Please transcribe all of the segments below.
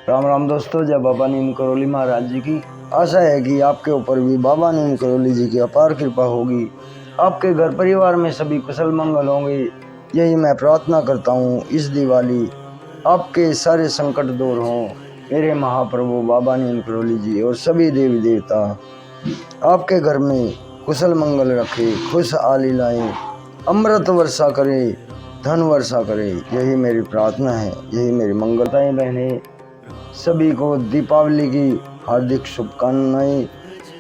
राम राम दोस्तों, जय बाबा नीम करौली महाराज जी की। आशा है कि आपके ऊपर भी बाबा नीम करौली जी की अपार कृपा होगी। आपके घर परिवार में सभी कुशल मंगल होंगे, यही मैं प्रार्थना करता हूँ। इस दिवाली आपके सारे संकट दूर हों। मेरे महाप्रभु बाबा नीम करौली जी और सभी देवी देवता आपके घर में कुशल मंगल रखे, खुशहाली लाए, अमृत वर्षा करे, धन वर्षा करे। यही मेरी प्रार्थना है, यही मेरी मंगलताएं। बहनें सभी को दीपावली की हार्दिक शुभकामनाएं।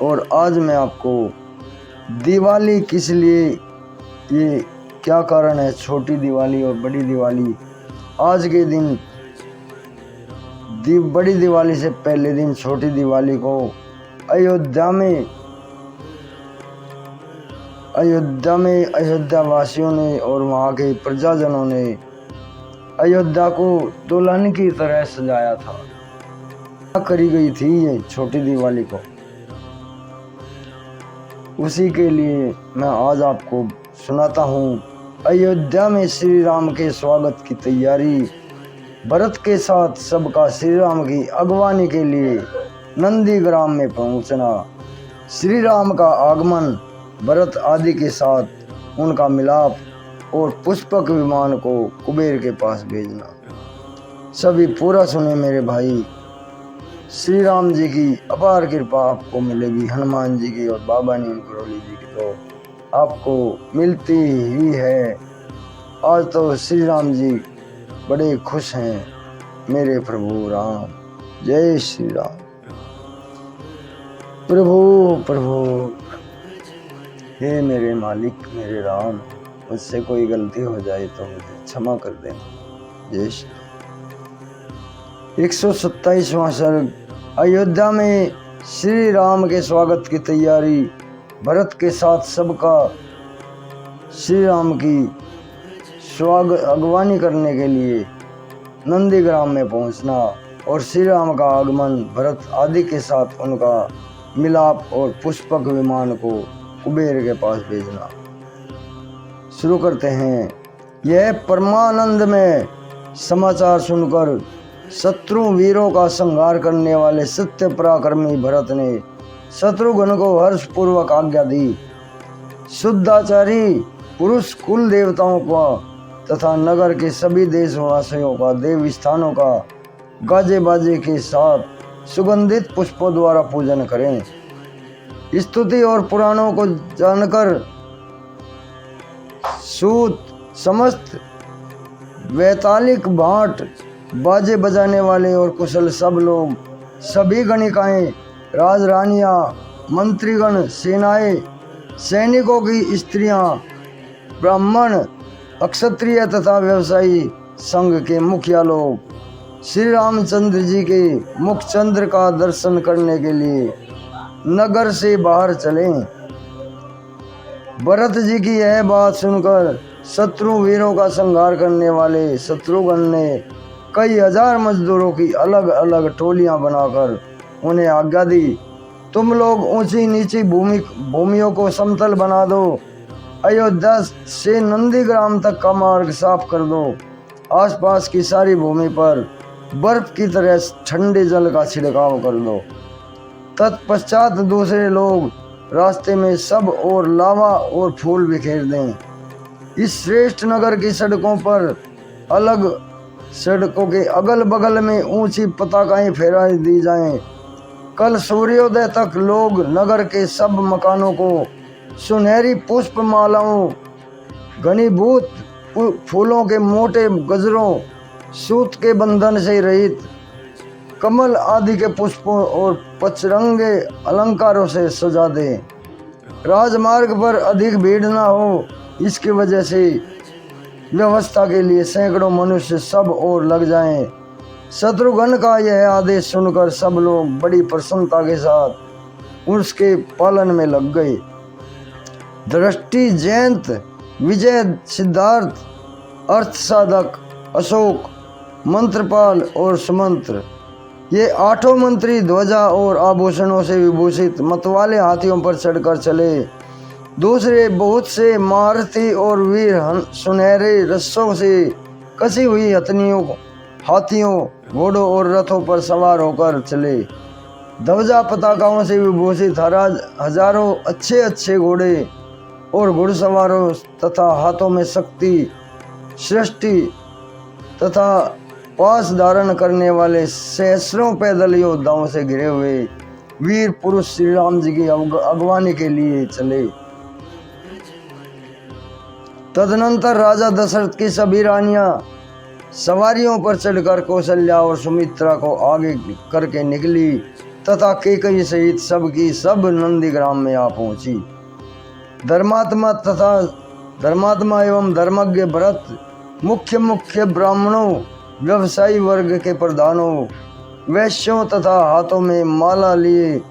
और आज मैं आपको दिवाली किस लिए, ये क्या कारण है, छोटी दिवाली और बड़ी दिवाली। आज के दिन बड़ी दिवाली से पहले दिन छोटी दिवाली को अयोध्या वासियों ने और वहाँ के प्रजाजनों ने अयोध्या को दुल्हन की तरह सजाया था। करी गई थी ये छोटी दिवाली को, उसी के लिए मैं आज आपको सुनाता हूँ। अयोध्या में श्री राम के स्वागत की तैयारी, भरत के साथ सबका श्री राम की अगवानी के लिए नंदीग्राम में पहुंचना, श्री राम का आगमन, भरत आदि के साथ उनका मिलाप और पुष्पक विमान को कुबेर के पास भेजना। सभी पूरा सुने मेरे भाई। श्री राम जी की अपार कृपा आपको मिलेगी, हनुमान जी की और बाबा नीम करौली जी की तो आपको मिलती ही है। आज तो श्री राम जी बड़े खुश हैं, मेरे प्रभु राम। जय श्री राम। प्रभु प्रभु, हे मेरे मालिक, मेरे राम, मुझसे कोई गलती हो जाए तो मुझे क्षमा कर देना। जय श्री 127वां सर्ग। अयोध्या में श्री राम के स्वागत की तैयारी, भरत के साथ सबका श्री राम की अगवानी करने के लिए नंदीग्राम में पहुंचना और श्री राम का आगमन, भरत आदि के साथ उनका मिलाप और पुष्पक विमान को कुबेर के पास भेजना। शुरू करते हैं। यह परमानंद में समाचार सुनकर शत्रु वीरों का संहार करने वाले सत्य पराक्रमी भरत ने शत्रुघ्न को हर्षपूर्वक आज्ञा दी। शुद्धाचारी पुरुष कुल देवताओं का तथा नगर के सभी देशवासियों का देव स्थानों का गाजे बाजे के साथ सुगंधित पुष्पों द्वारा पूजन करें। स्तुति और पुराणों को जानकर सूत समस्त वैतालिक भाट बाजे बजाने वाले और कुशल सब लोग, सभी गणिकाएं, राजरानियां, मंत्रीगण, सेनाएं, सैनिकों की स्त्रियां, ब्राह्मण, अक्षत्रिय तथा व्यवसायी संघ के मुखिया लोग श्री रामचंद्र जी के मुखचंद्र का दर्शन करने के लिए नगर से बाहर चलें। भरत जी की यह बात सुनकर शत्रु वीरों का संहार करने वाले शत्रुघ्न ने कई हजार मजदूरों की अलग अलग टोलियां बनाकर उन्हें आज्ञा दी, तुम लोग ऊंची नीची भूमियों को समतल बना दो, अयोध्या से नंदीग्राम तक का मार्ग साफ कर दो, आसपास की सारी भूमि पर बर्फ की तरह ठंडे जल का छिड़काव कर दो। तत्पश्चात दूसरे लोग रास्ते में सब और लावा और फूल बिखेर दें। इस श्रेष्ठ नगर की सड़कों के अगल बगल में ऊंची पताकाएं फहरा दी जाएं। कल सूर्योदय तक लोग नगर के सब मकानों को सुनहरी पुष्प मालाओं, घनीभूत फूलों के मोटे गजरों, सूत के बंधन से रहित कमल आदि के पुष्पों और पचरंगे अलंकारों से सजा दें। राजमार्ग पर अधिक भीड़ न हो, इसकी वजह से व्यवस्था के लिए सैकड़ों मनुष्य सब ओर लग जाएं। शत्रुघ्न का यह आदेश सुनकर सब लोग बड़ी प्रसन्नता के साथ उसके पालन में लग गए। दृष्टि, जयंत, विजय, सिद्धार्थ, अर्थसाधक, अशोक, मंत्रपाल और सुमंत्र, ये आठों मंत्री ध्वजा और आभूषणों से विभूषित मतवाले हाथियों पर चढ़कर चले। दूसरे बहुत से महारथी और वीर सुनहरे रस्सों से कसी हुई हाथियों घोड़ों और रथों पर सवार होकर चले। ध्वजा पताकाओं से विभूषित हजारों अच्छे अच्छे घोड़े और घुड़सवारों तथा हाथों में शक्ति सृष्टि तथा पास धारण करने वाले सहस्रों पैदल योद्धाओं से घिरे हुए वीर पुरुष श्री राम जी की अगवानी के लिए चले। तदनंतर राजा दशरथ की सभी रानियां सवारियों पर चढ़कर कौशल्या और सुमित्रा को आगे करके निकली तथा कैकेयी सहित सब नंदीग्राम में आ पहुंची। धर्मात्मा एवं धर्मज्ञ भरत मुख्य ब्राह्मणों व्यवसायी वर्ग के प्रधानों वैश्यों तथा हाथों में माला लिए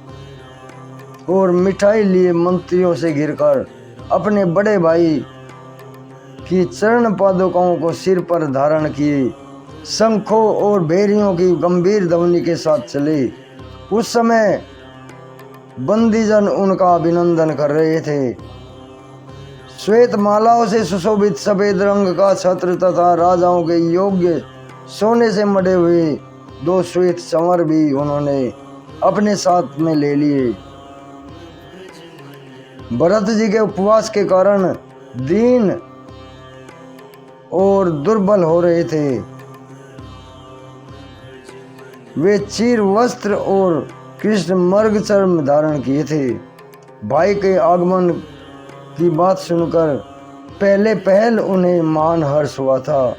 और मिठाई लिए मंत्रियों से घिरकर अपने बड़े भाई की चरण पादुकाओं को सिर पर धारण किए शंखों और भेरियों की गंभीर ध्वनि के साथ चले। उस समय बंदीजन उनका अभिनंदन कर रहे थे। श्वेत मालाओं से सुशोभित सफेद रंग का छत्र तथा राजाओं के योग्य सोने से मढ़े हुए 2 श्वेत चंवर भी उन्होंने अपने साथ में ले लिए। भरत जी के उपवास के कारण दीन और दुर्बल हो रहे थे। वे चीर वस्त्र और कृष्ण मर्ग चर्म धारण किए थे। भाई के आगमन की बात सुनकर पहल उन्हें महान हर्ष हुआ था।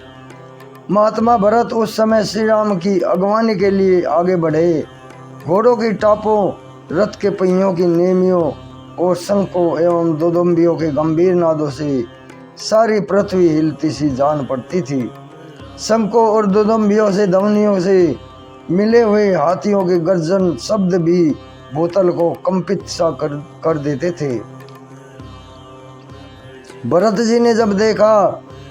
महात्मा भरत उस समय श्री राम की अगवानी के लिए आगे बढ़े। घोड़ों की टापों, रथ के पहियों की नेमियों और शंखों एवं दुदुम्बियों के गंभीर नादों से सारी पृथ्वी हिलती सी जान पड़ती थी। शंखों और दुदुम्बियों से ध्वनियों से मिले हुए हाथियों के गर्जन शब्द भी भूतल को कंपित सा कर देते थे। भरत जी ने जब देखा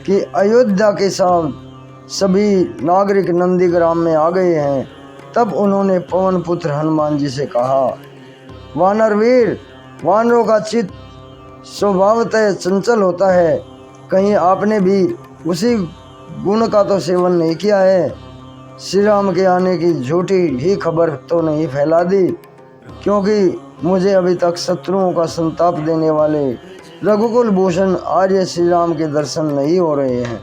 कि अयोध्या के साथ सभी नागरिक नंदीग्राम में आ गए हैं, तब उन्होंने पवन पुत्र हनुमान जी से कहा, वानर वीर, वानरों का चित्त स्वभावतः चंचल होता है। कहीं आपने भी उसी गुण का तो सेवन नहीं किया है? श्री राम के आने की झूठी ही खबर तो नहीं फैला दी? क्योंकि मुझे अभी तक शत्रुओं का संताप देने वाले रघुकुल भूषण आर्य श्री राम के दर्शन नहीं हो रहे हैं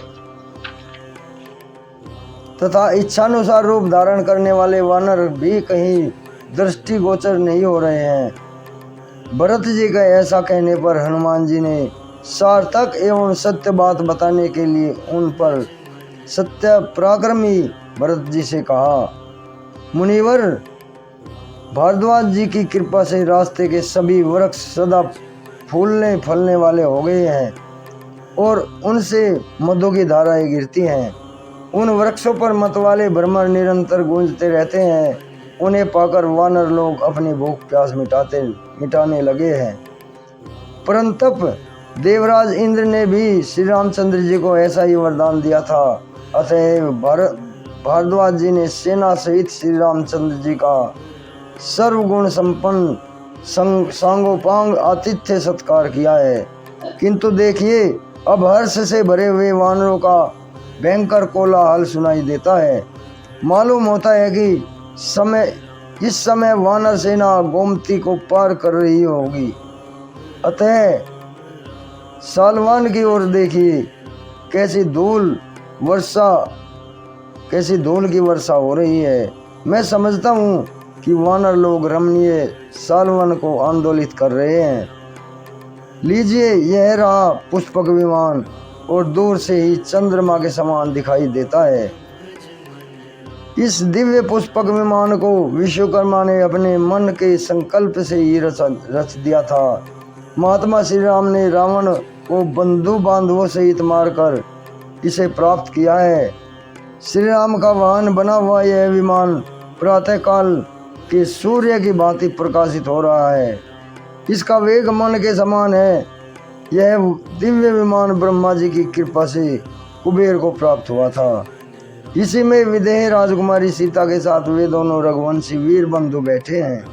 तथा इच्छानुसार रूप धारण करने वाले वानर भी कहीं दृष्टिगोचर नहीं हो रहे हैं। भरत जी का ऐसा कहने पर हनुमान जी ने सार्थक एवं सत्य बात बताने के लिए उन पर सत्य पराक्रमी भरत जी से कहा, मुनिवर, भारद्वाज जी की कृपा से रास्ते के सभी वृक्ष सदा फूलने फलने वाले हो गए हैं और उनसे मधु की धाराएं गिरती हैं। उन वृक्षों पर मतवाले भ्रमर निरंतर गूंजते रहते हैं। उन्हें पाकर वानर लोग अपनी भूख प्यास मिटाने लगे हैं। परंतप देवराज इंद्र ने भी श्री रामचंद्र जी को ऐसा ही वरदान दिया था। अतः भारद्वाज जी ने सेना सहित श्री रामचंद्र जी का सर्वगुण संपन्न सांगोपांग आतिथ्य सत्कार किया है। किंतु देखिए, अब हर्ष से भरे हुए वानरों का भयंकर कोलाहल सुनाई देता है। मालूम होता है कि इस समय वानर सेना गोमती को पार कर रही होगी। अतः सालवान की ओर देखिए, कैसी धूल की वर्षा हो रही है। मैं समझता हूँ कि वानर लोग रमणीय सालवन को आंदोलित कर रहे हैं। लीजिए, यह रहा पुष्पक विमान और दूर से ही चंद्रमा के समान दिखाई देता है। इस दिव्य पुष्पक विमान को विश्वकर्मा ने अपने मन के संकल्प से ही रच दिया था। महात्मा श्री राम ने रावण को बंधु बांधवों सहित मारकर इसे प्राप्त किया है। श्री राम का वाहन बना हुआ यह विमान प्रातःकाल के सूर्य की भांति प्रकाशित हो रहा है। इसका वेग मन के समान है। यह दिव्य विमान ब्रह्मा जी की कृपा से कुबेर को प्राप्त हुआ था। इसी में विदेह राजकुमारी सीता के साथ वे दोनों रघुवंशी वीर बंधु बैठे हैं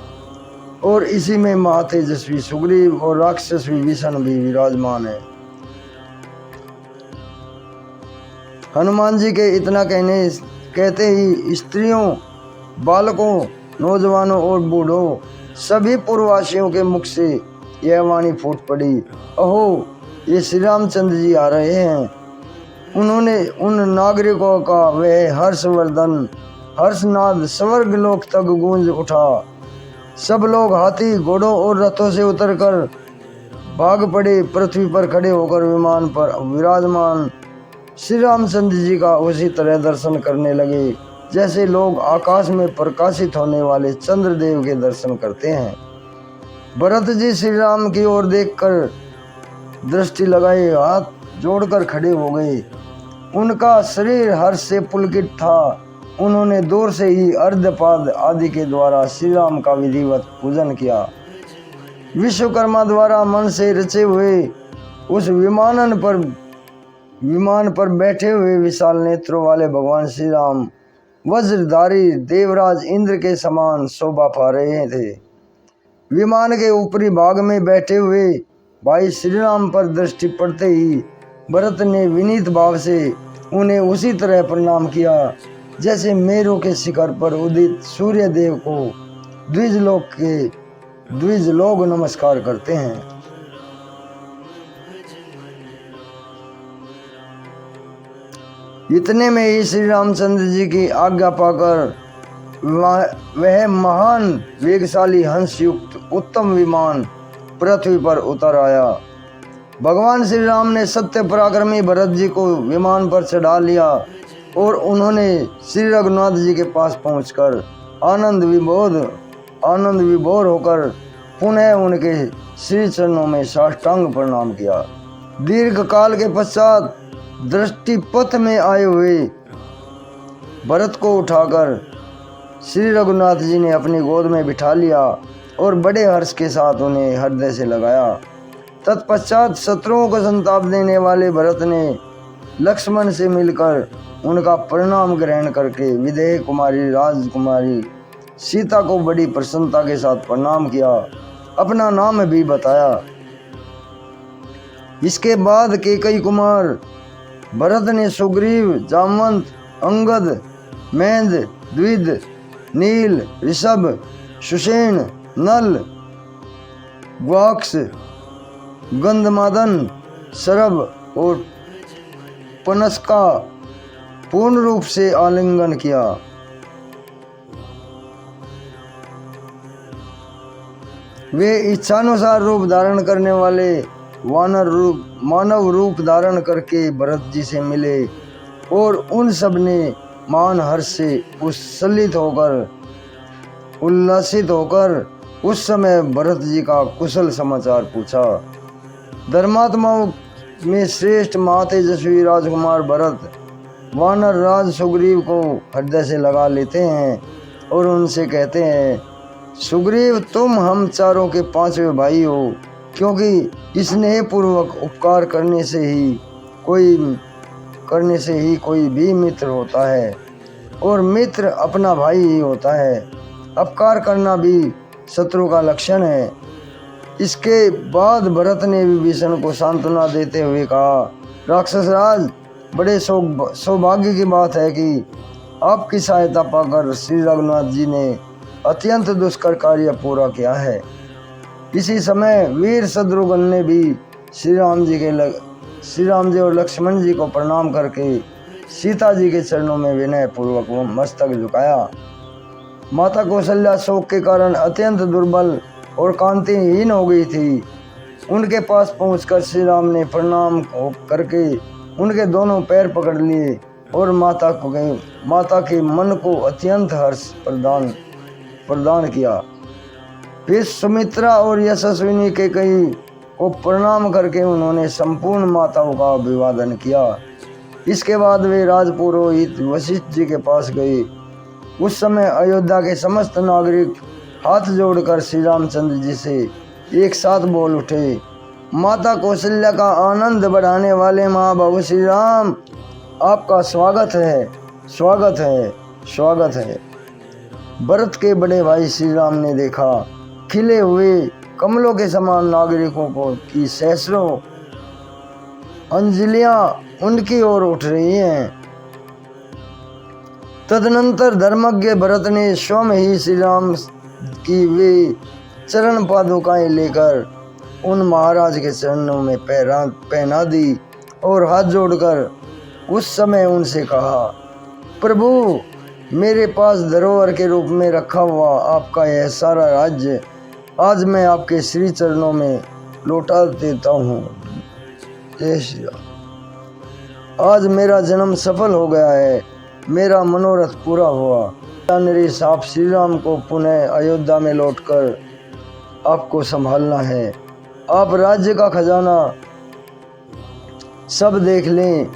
और इसी में महातेजस्वी सुग्रीव और राक्षस विभीषण भी विराजमान है। हनुमान जी के इतना कहने कहते ही स्त्रियों, बालकों, नौजवानों और बूढ़ों सभी पूर्ववासियों के मुख से यह वाणी फूट पड़ी, अहो ये श्री रामचंद्र जी आ रहे हैं। उन्होंने उन नागरिकों का वह हर्षवर्धन हर्षनाद स्वर्ग लोक तक गूंज उठा। सब लोग हाथी, घोड़ों और रथों से उतरकर भाग पड़े। पृथ्वी पर खड़े होकर विमान पर विराजमान श्री रामचंद्र जी का उसी तरह दर्शन करने लगे जैसे लोग आकाश में प्रकाशित होने वाले चंद्रदेव के दर्शन करते हैं। भरत जी श्री राम की ओर देखकर दृष्टि लगाए हाथ जोड़कर खड़े हो गए। उनका शरीर हर्ष से पुलकित था। उन्होंने दूर से ही अर्धपाद आदि के द्वारा श्री राम का विधिवत पूजन किया। विश्वकर्मा द्वारा मन से रचे हुए उस विमान पर बैठे हुए विशाल नेत्रों वाले भगवान श्री राम वज्रधारी देवराज इंद्र के समान शोभा पा रहे थे। विमान के ऊपरी भाग में बैठे हुए भाई श्री राम पर दृष्टि पड़ते ही भरत ने विनीत भाव से उन्हें उसी तरह प्रणाम किया जैसे मेरू के शिखर पर उदित सूर्य देव को द्विज लोग नमस्कार करते हैं। इतने में ही श्री रामचंद्र जी की आज्ञा पाकर वह महान वेगशाली हंस युक्त उत्तम विमान पृथ्वी पर उतर आया। भगवान श्री राम ने सत्य पराक्रमी भरत जी को विमान पर चढ़ा लिया और उन्होंने श्री रघुनाथ जी के पास पहुंचकर आनंद विभोर होकर पुनः उनके श्री चरणों में साष्टांग प्रणाम किया। दीर्घ काल के पश्चात दृष्टि पथ में आए हुए भरत को उठाकर श्री रघुनाथ जी ने अपनी गोद में बिठा लिया और बड़े हर्ष के साथ उन्हें हृदय से लगाया। तत्पश्चात शत्रुओं को संताप देने वाले भरत ने लक्ष्मण से मिलकर उनका प्रणाम ग्रहण करके विदेह कुमारी राजकुमारी सीता को बड़ी प्रसन्नता के साथ प्रणाम किया, अपना नाम भी बताया। इसके बाद केकई कुमार भरत ने सुग्रीव, जामवंत, अंगद, मेंद, द्विद, नील, ऋषभ, सुषेण, नल, ग्वाक्ष, गंधमादन, शरभ और पनस का पूर्ण रूप से आलिंगन किया। वे इच्छानुसार रूप धारण करने वाले मानव रूप धारण करके भरत जी से मिले और उन सब ने मान हर्ष से उल्लासित होकर उस समय भरत जी का कुशल समाचार पूछा। धर्मात्माओं में श्रेष्ठ महातेजस्वी राजकुमार भरत वानर राज सुग्रीव को हृदय से लगा लेते हैं और उनसे कहते हैं, सुग्रीव तुम हम चारों के पांचवें भाई हो, क्योंकि स्नेह पूर्वक उपकार करने से ही कोई भी मित्र होता है और मित्र अपना भाई ही होता है। अपकार करना भी शत्रु का लक्षण है। इसके बाद भरत ने विभीषण को सांत्वना देते हुए कहा, राक्षस राज, बड़े सौभाग्य की बात है कि आपकी सहायता पाकर श्री रघुनाथ जी ने अत्यंत दुष्कर कार्य पूरा किया है। इसी समय वीर शत्रुघ्न ने भी श्री राम जी और लक्ष्मण जी को प्रणाम करके सीता जी के चरणों में विनय पूर्वक मस्तक झुकाया। माता कौशल्या शोक के कारण अत्यंत दुर्बल और कांतिहीन हो गई थी। उनके पास पहुंचकर श्री राम ने प्रणाम करके उनके दोनों पैर पकड़ लिए और माता के मन को अत्यंत हर्ष प्रदान किया। फिर सुमित्रा और यशस्विनी के कई को प्रणाम करके उन्होंने संपूर्ण माताओं का अभिवादन किया। इसके बाद वे राजपुरोहित वशिष्ठ जी के पास गए। उस समय अयोध्या के समस्त नागरिक हाथ जोड़कर श्री रामचंद्र जी से एक साथ बोल उठे, माता कौशल्या का आनंद बढ़ाने वाले महाबाहु श्री राम, आपका स्वागत है, स्वागत है, स्वागत है। भरत के बड़े भाई श्री राम ने देखा खिले हुए कमलों के समान नागरिकों को की सैकड़ों अंजलियां उनकी ओर उठ रही हैं। तदनंतर धर्मज्ञ भरत ने स्वयं ही श्री राम की वे चरण पादुकाएं लेकर उन महाराज के चरणों में पहना दी और हाथ जोड़कर उस समय उनसे कहा, प्रभु, मेरे पास धरोहर के रूप में रखा हुआ आपका यह सारा राज्य आज मैं आपके श्री चरणों में लौटा देता हूँ। जय श्री राम। आज मेरा जन्म सफल हो गया है, मेरा मनोरथ पूरा हुआ। नरेश, आप श्री राम को पुनः अयोध्या में लौटकर आपको संभालना है। आप राज्य का खजाना सब देख लें।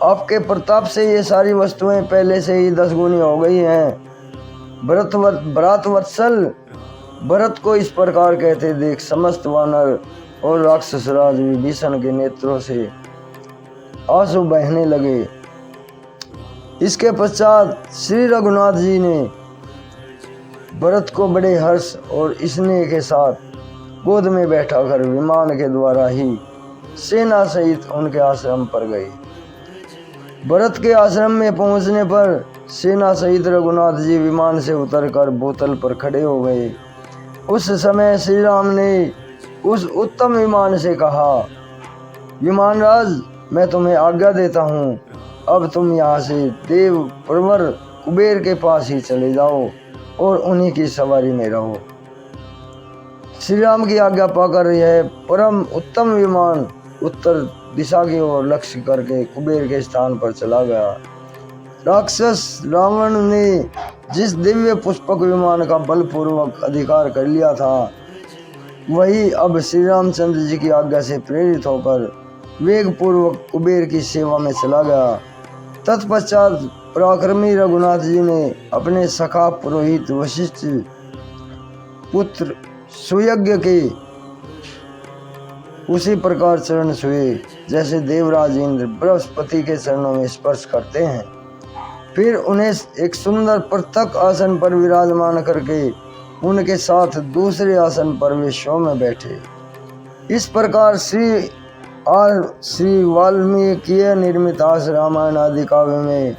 आपके प्रताप से ये सारी वस्तुएं पहले से ही 10 गुनी हो गई हैं। भरतवत्सल भरत को इस प्रकार कहते देख समस्त वानर और राक्षस राज विभीषण के नेत्रों से आंसू बहने लगे। इसके पश्चात श्री रघुनाथ जी ने भरत को बड़े हर्ष और स्नेह के साथ गोद में बैठाकर विमान के द्वारा ही सेना सहित उनके आश्रम पर गए। भरत के आश्रम में पहुंचने पर सेना सहित रघुनाथ जी विमान से उतरकर बोतल पर खड़े हो गए। उस समय श्री राम ने उस उत्तम विमान से कहा, विमानराज, मैं तुम्हें आज्ञा देता हूँ, अब तुम यहाँ से देव प्रवर कुबेर के पास ही चले जाओ और उन्हीं की सवारी में रहो। श्री राम की आज्ञा पाकर यह परम उत्तम विमान उत्तर दिशा की ओर लक्ष्य करके कुबेर के स्थान पर चला गया। राक्षस रावण ने जिस दिव्य पुष्पक विमान का बलपूर्वक अधिकार कर लिया था, वही अब श्री रामचंद्र जी की आज्ञा से प्रेरित होकर वेग पूर्वक कुबेर की सेवा में चला गया। तत्पश्चात पराक्रमी रघुनाथ जी ने अपने सखा पुरोहित वशिष्ठ पुत्र सुयज्ञ के उसी प्रकार चरण छुए जैसे देवराज इंद्र बृहस्पति के चरणों में स्पर्श करते हैं। फिर उन्हें एक सुंदर पृथक आसन पर विराजमान करके उनके साथ दूसरे आसन पर वे स्वयं में बैठे। इस प्रकार श्री वाल्मीकि निर्मित आस रामायण आदि काव्य में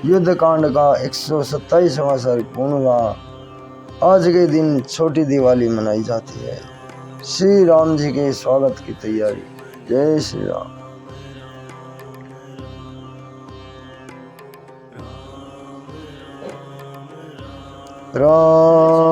युद्ध कांड का 127वां सर्ग पूर्ण हुआ। आज के दिन छोटी दिवाली मनाई जाती है। श्री राम जी के स्वागत की तैयारी। जय श्री राम। राम